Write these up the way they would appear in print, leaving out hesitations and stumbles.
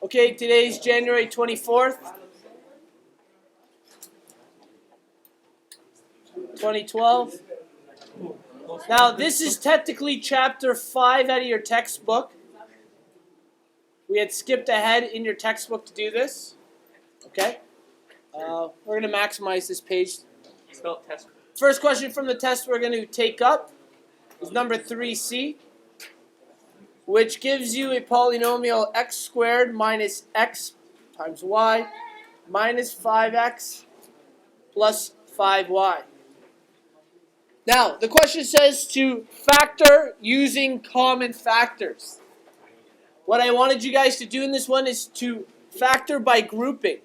Okay, today's January 24th, 2012. Now, this is technically chapter 5 out of your textbook. We had skipped ahead in your textbook to do this. Okay? We're going to maximize this page. First question from the test we're going to take up is number 3C, which gives you a polynomial x squared minus x times y minus 5x plus 5y. Now, the question says to factor using common factors. What I wanted you guys to do in this one is to factor by grouping.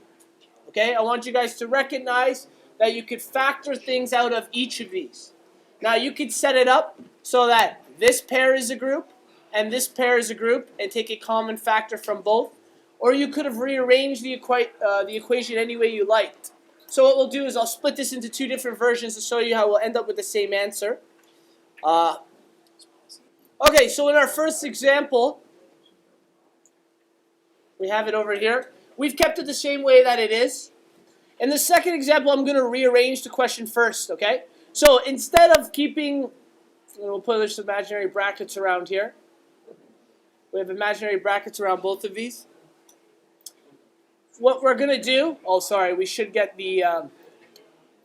Okay, I want you guys to recognize that you could factor things out of each of these. Now, you could set it up so that this pair is a group and this pair is a group and take a common factor from both. Or you could have rearranged the equation any way you liked. So what we'll do is I'll split this into two different versions to show you how we'll end up with the same answer. Okay, so in our first example, we have it over here. We've kept it the same way that it is. In the second example, I'm going to rearrange the question first, okay? So instead of keeping, we'll put some imaginary brackets around here. We have imaginary brackets around both of these. What we're going to do, we should get the,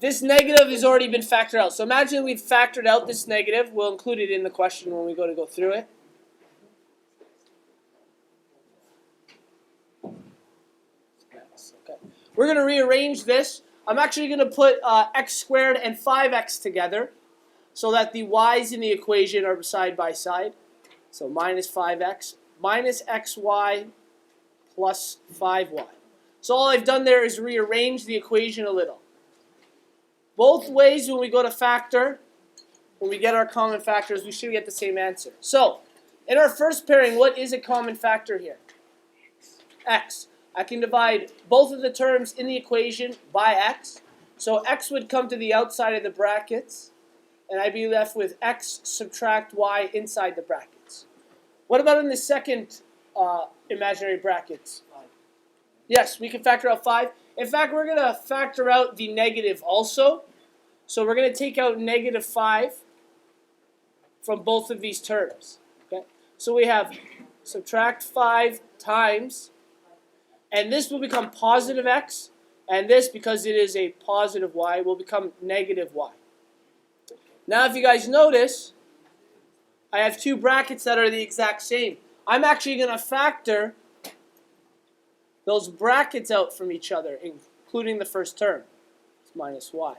this negative has already been factored out. So imagine we've factored out this negative. We'll include it in the question when we go through it. Okay. We're going to rearrange this. I'm actually going to put x squared and 5x together so that the y's in the equation are side by side. So minus 5x minus xy plus 5y. So all I've done there is rearrange the equation a little. Both ways when we go to factor, when we get our common factors, we should get the same answer. So in our first pairing, what is a common factor here? X. I can divide both of the terms in the equation by x. So x would come to the outside of the brackets, and I'd be left with x subtract y inside the brackets. What about in the second imaginary brackets? Yes, we can factor out 5. In fact, we're going to factor out the negative also. So we're going to take out negative 5 from both of these terms. Okay? So we have subtract 5 times, and this will become positive x, and this, because it is a positive y, will become negative y. Now, if you guys notice, I have two brackets that are the exact same. I'm actually going to factor those brackets out from each other, including the first term. It's minus y.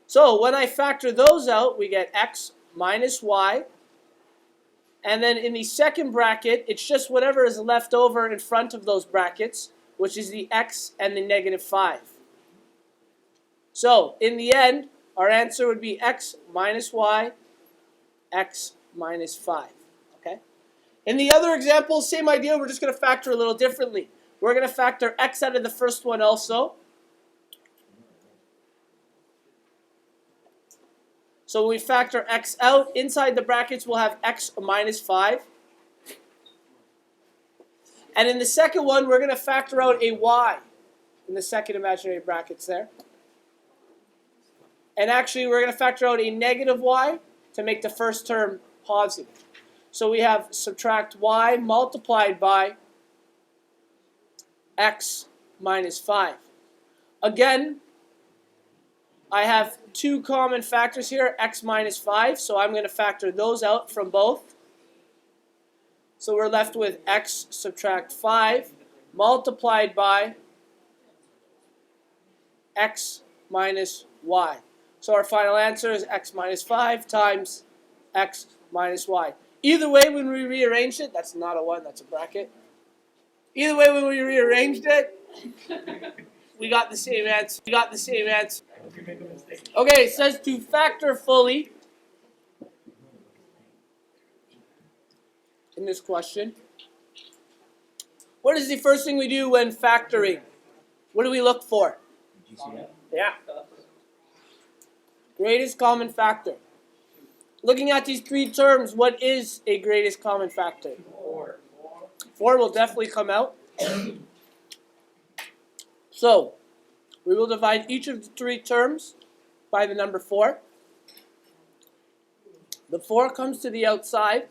So when I factor those out, we get x minus y. And then in the second bracket, it's just whatever is left over in front of those brackets, which is the x and the negative 5. So in the end, our answer would be x minus y, x minus 5. Okay? In the other example, same idea, we're just going to factor a little differently. We're going to factor x out of the first one also. So when we factor x out, inside the brackets we'll have x minus 5. And in the second one, we're going to factor out a y in the second imaginary brackets there. And actually, we're going to factor out a negative y to make the first term positive. So we have subtract y multiplied by x minus 5. Again, I have two common factors here, x minus 5, so I'm going to factor those out from both. So we're left with x subtract 5 multiplied by x minus y. So our final answer is x minus 5 times x minus y. Either way, when we rearrange it, that's not a 1, that's a bracket. Either way, when we rearranged it, we got the same answer. Okay, it says to factor fully in this question. What is the first thing we do when factoring? What do we look for? Yeah. Greatest common factor. Looking at these three terms, what is a greatest common factor? 4. 4 will definitely come out. So, we will divide each of the three terms by the number 4. The 4 comes to the outside.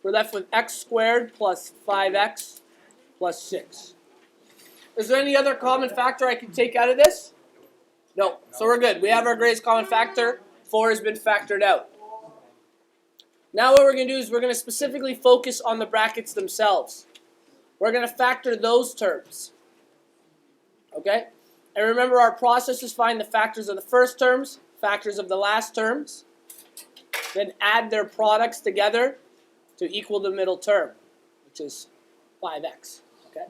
We're left with x squared plus 5x plus 6. Is there any other common factor I can take out of this? No. So we're good. We have our greatest common factor. 4 has been factored out. Now what we're going to do is we're going to specifically focus on the brackets themselves. We're going to factor those terms. Okay? And remember, our process is find the factors of the first terms, factors of the last terms, then add their products together to equal the middle term, which is 5x. Okay?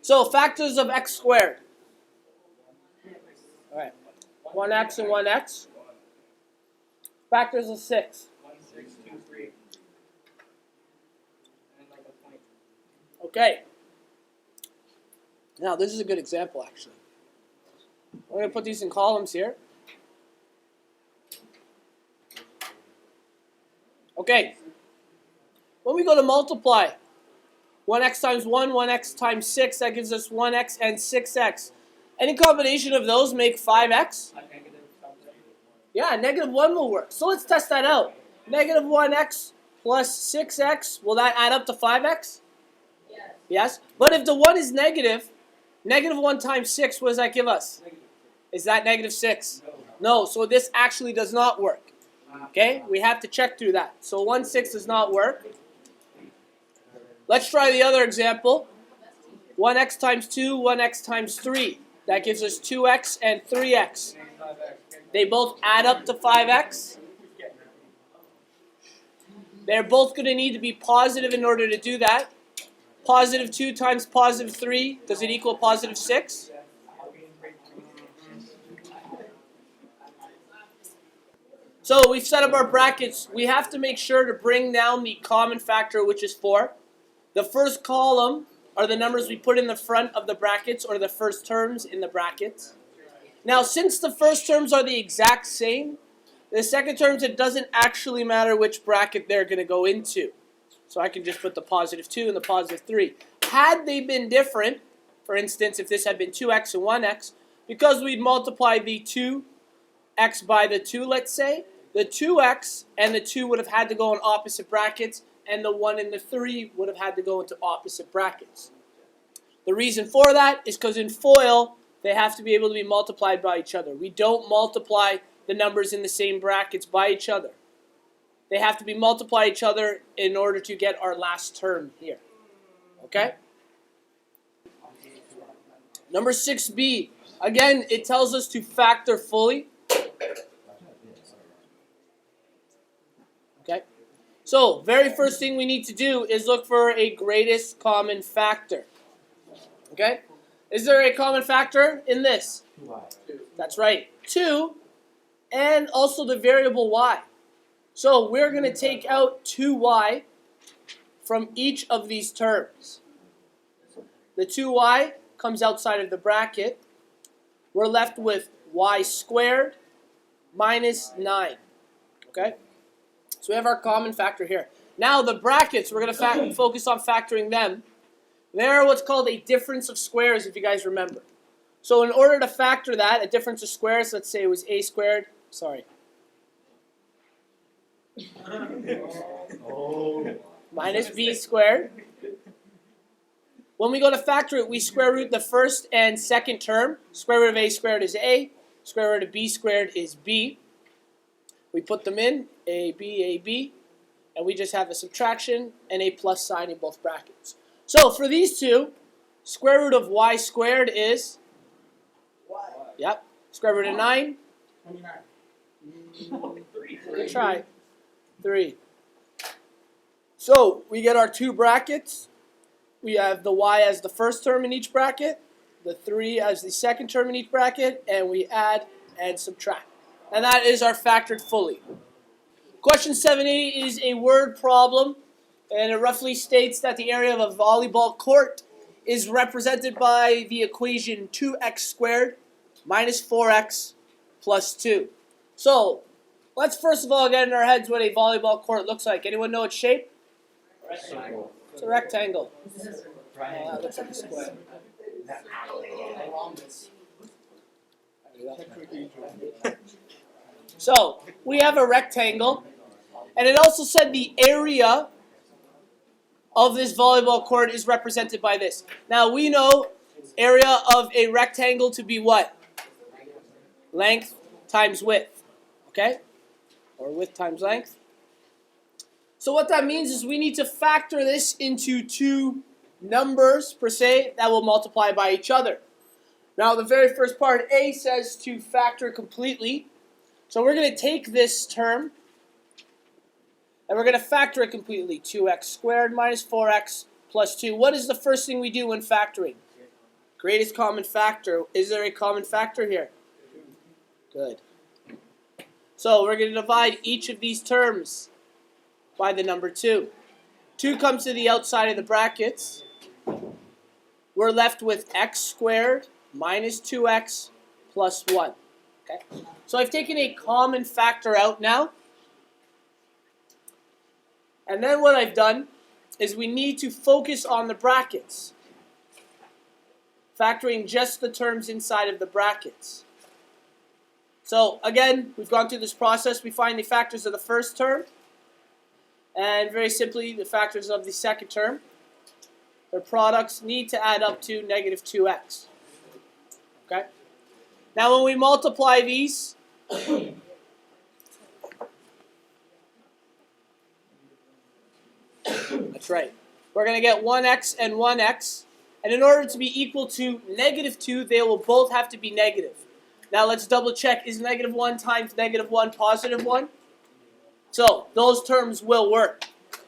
So factors of x squared. All right. 1x and 1x. Factors of 6. 1, 6, 2, 3. And like a point. Okay. Now, this is a good example, actually. We're going to put these in columns here. Okay. When we go to multiply, 1x times 1, 1x times 6, that gives us 1x and 6x. Any combination of those make 5x? Yeah, negative 1 will work. So let's test that out. Negative 1x plus 6x, will that add up to 5x? Yes. Yes. But if the 1 is negative, negative 1 times 6, what does that give us? Is that negative 6? No, so this actually does not work. Okay, we have to check through that. So 1, 6 does not work. Let's try the other example. 1x times 2, 1x times 3. That gives us 2x and 3x. They both add up to 5x. They're both going to need to be positive in order to do that. Positive 2 times positive 3, does it equal positive 6? So we've set up our brackets. We have to make sure to bring down the common factor, which is 4. The first column are the numbers we put in the front of the brackets, or the first terms in the brackets. Now, since the first terms are the exact same, the second terms, it doesn't actually matter which bracket they're going to go into. So I can just put the positive 2 and the positive 3. Had they been different, for instance, if this had been 2x and 1x, because we'd multiply the 2x by the 2, let's say, the 2x and the 2 would have had to go in opposite brackets, and the 1 and the 3 would have had to go into opposite brackets. The reason for that is because in FOIL, they have to be able to be multiplied by each other. We don't multiply the numbers in the same brackets by each other. They have to be multiplied each other in order to get our last term here. Okay? Number 6b. Again, it tells us to factor fully. Okay? So, very first thing we need to do is look for a greatest common factor. Okay? Is there a common factor in this? 2. That's right. 2, and also the variable y. So we're going to take out 2y from each of these terms. The 2y comes outside of the bracket. We're left with y squared minus 9. Okay? So we have our common factor here. Now the brackets, we're going to focus on factoring them. They're what's called a difference of squares, if you guys remember. So in order to factor that, a difference of squares, let's say it was a squared, minus b squared. When we go to factor it, we square root the first and second term. Square root of a squared is a. Square root of b squared is b. We put them in, a, and we just have a subtraction and a plus sign in both brackets. So for these two, square root of y squared is? Y. Yep. Square root of 9? 29. Good try. 3. So we get our two brackets. We have the y as the first term in each bracket, the 3 as the second term in each bracket, and we add and subtract. And that is our factored fully. Question 7a is a word problem, and it roughly states that the area of a volleyball court is represented by the equation 2x squared minus 4x plus 2. So let's first of all get in our heads what a volleyball court looks like. Anyone know its shape? Rectangle. It's a rectangle. That looks like a square. So we have a rectangle, and it also said the area of this volleyball court is represented by this. Now we know area of a rectangle to be what? Length times width, okay? Or width times length. So what that means is we need to factor this into two numbers, per se, that will multiply by each other. Now the very first part, A, says to factor completely. So we're going to take this term, and we're going to factor it completely. 2x squared minus 4x plus 2. What is the first thing we do when factoring? Greatest common factor. Is there a common factor here? Good. So we're going to divide each of these terms by the number 2. 2 comes to the outside of the brackets. We're left with x squared minus 2x plus 1. Okay? So I've taken a common factor out now. And then what I've done is we need to focus on the brackets, factoring just the terms inside of the brackets. So again, we've gone through this process. We find the factors of the first term, and very simply, the factors of the second term. Their products need to add up to negative 2x. Okay? Now when we multiply these, that's right, we're going to get 1x and 1x. And in order to be equal to negative 2, they will both have to be negative. Now let's double check, is negative 1 times negative 1 positive 1? So those terms will work.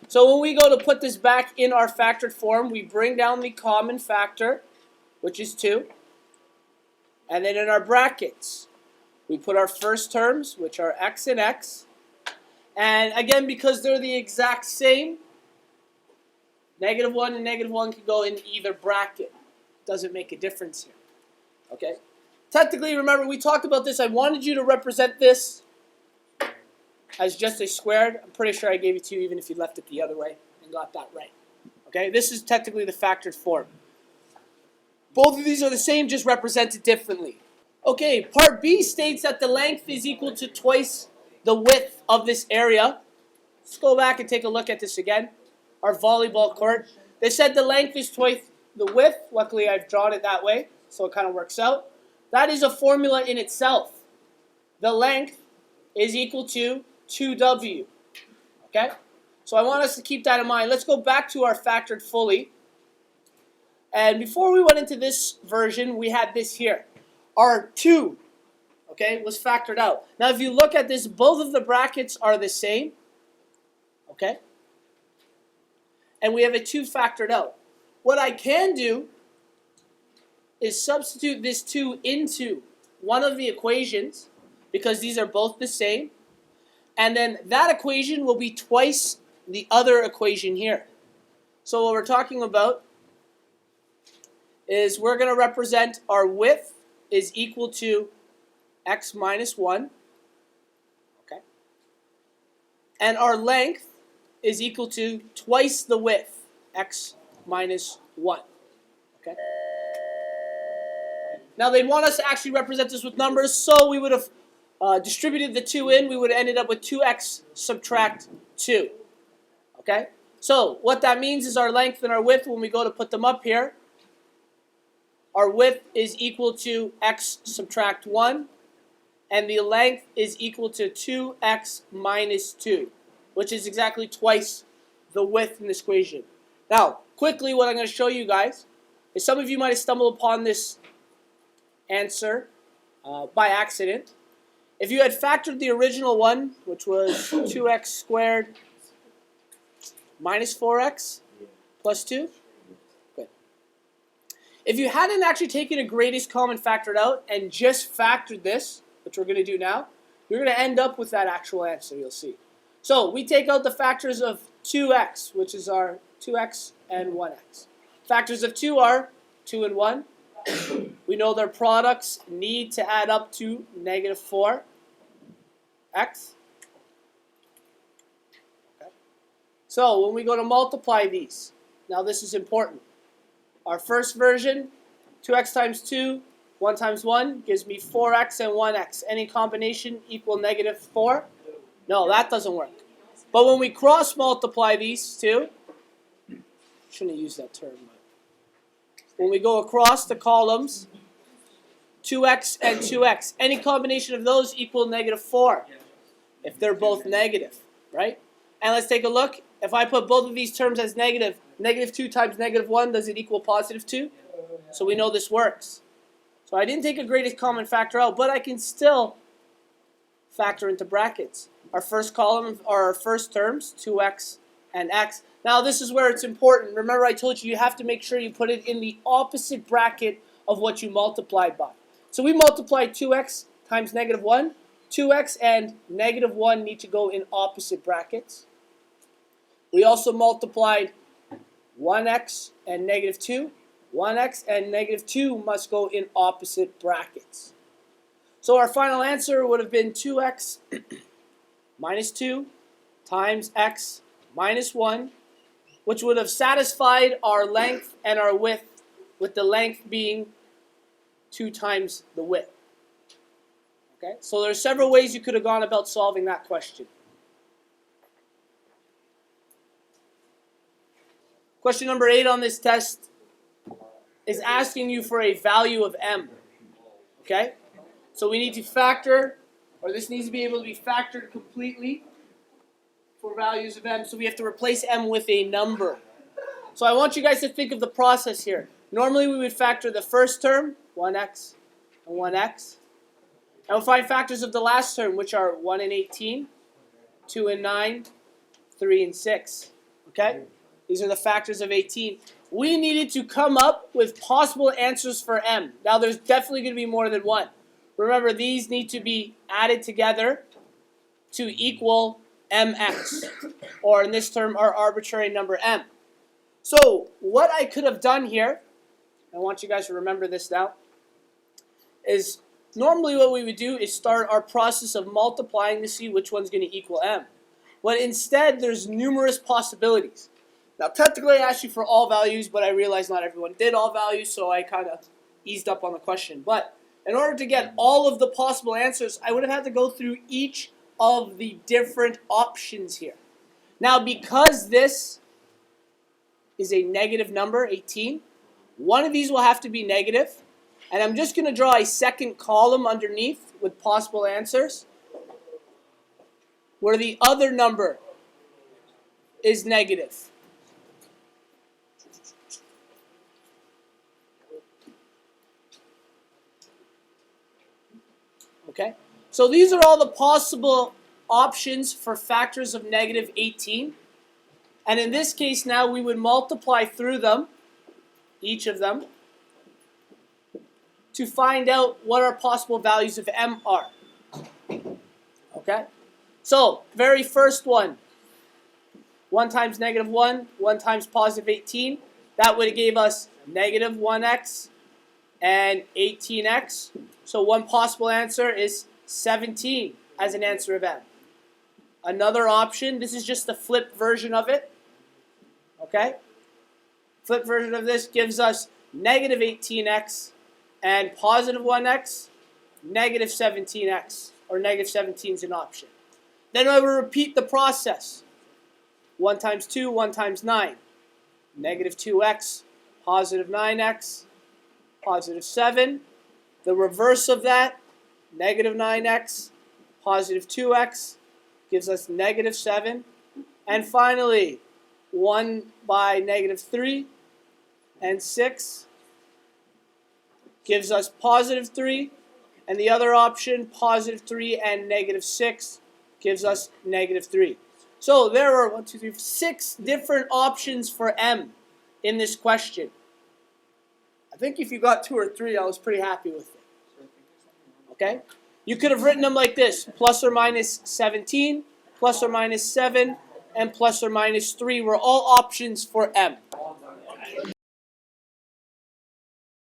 So when we go to put this back in our factored form, we bring down the common factor, which is 2. And then in our brackets, we put our first terms, which are x and x. And again, because they're the exact same, negative 1 and negative 1 can go in either bracket. Doesn't make a difference here. Okay? Technically, remember, we talked about this. I wanted you to represent this as just a squared. I'm pretty sure I gave it to you even if you left it the other way and got that right. Okay? This is technically the factored form. Both of these are the same, just represented differently. Okay, part B states that the length is equal to twice the width of this area. Let's go back and take a look at this again. Our volleyball court. They said the length is twice the width. Luckily, I've drawn it that way, so it kind of works out. That is a formula in itself. The length is equal to 2w. Okay? So I want us to keep that in mind. Let's go back to our factored fully. And before we went into this version, we had this here. Our 2, okay, was factored out. Now if you look at this, both of the brackets are the same. Okay? And we have a 2 factored out. What I can do is substitute this 2 into one of the equations, because these are both the same. And then that equation will be twice the other equation here. So what we're talking about is we're going to represent our width is equal to x minus 1. Okay? And our length is equal to twice the width, x minus 1. Okay? Now they want us to actually represent this with numbers, so we would have distributed the 2 in. We would have ended up with 2x subtract 2. Okay? So what that means is our length and our width, when we go to put them up here, our width is equal to x subtract 1, and the length is equal to 2x minus 2, which is exactly twice the width in this equation. Now, quickly, what I'm going to show you guys is some of you might have stumbled upon this answer by accident. If you had factored the original one, which was 2x squared minus 4x plus 2, if you hadn't actually taken a greatest common factored out and just factored this, which we're going to do now, you're going to end up with that actual answer, you'll see. So we take out the factors of 2x, which is our 2x and 1x. Factors of 2 are 2 and 1. We know their products need to add up to negative 4x. Okay. So when we go to multiply these, now this is important. Our first version, 2x times 2, 1 times 1, gives me 4x and 1x. Any combination equal negative 4? No, that doesn't work. But when we cross multiply these two, shouldn't have used that term. When we go across the columns, 2x and 2x, any combination of those equal negative 4 if they're both negative, right? And let's take a look. If I put both of these terms as negative, negative 2 times negative 1, does it equal positive 2? So we know this works. So I didn't take a greatest common factor out, but I can still factor into brackets. Our first column are our first terms, 2x and x. Now this is where it's important. Remember I told you have to make sure you put it in the opposite bracket of what you multiplied by. So we multiplied 2x times negative 1. 2x and negative 1 need to go in opposite brackets. We also multiplied 1x and negative 2. 1x and negative 2 must go in opposite brackets. So our final answer would have been 2x minus 2 times x minus 1, which would have satisfied our length and our width, with the length being 2 times the width. Okay, so there are several ways you could have gone about solving that question. Question number 8 on this test is asking you for a value of m. Okay, so we need to factor, or this needs to be able to be factored completely for values of m. So we have to replace m with a number. So I want you guys to think of the process here. Normally we would factor the first term, 1x and 1x. And we'll find factors of the last term, which are 1 and 18, 2 and 9, 3 and 6. Okay? These are the factors of 18. We needed to come up with possible answers for m. Now there's definitely going to be more than one. Remember, these need to be added together to equal mx, or in this term, our arbitrary number m. So what I could have done here, I want you guys to remember this now, is normally what we would do is start our process of multiplying to see which one's going to equal m. But instead, there's numerous possibilities. Now, technically, I asked you for all values, but I realized not everyone did all values, so I kind of eased up on the question. But in order to get all of the possible answers, I would have had to go through each of the different options here. Now, because this is a negative number, 18, one of these will have to be negative, and I'm just going to draw a second column underneath with possible answers, where the other number is negative. Okay, so these are all the possible options for factors of negative 18. And in this case now we would multiply through them, each of them, to find out what our possible values of m are. Okay, so very first one, 1 times negative 1, 1 times positive 18. That would have gave us negative 1x and 18x. So one possible answer is 17 as an answer of m. Another option, this is just the flipped version of it. Okay? Flipped version of this gives us negative 18x and positive 1x, negative 17x, or negative 17 is an option. Then I will repeat the process. 1 times 2, 1 times 9. Negative 2x, positive 9x, positive 7. The reverse of that, negative 9x, positive 2x, gives us negative 7. And finally, 1 by negative 3 and 6 gives us positive 3. And the other option, positive 3 and negative 6, gives us negative 3. So there are 6 different options for m in this question. I think if you got 2 or 3, I was pretty happy with it. Okay? You could have written them like this: plus or minus 17, plus or minus 7, and plus or minus 3 were all options for m.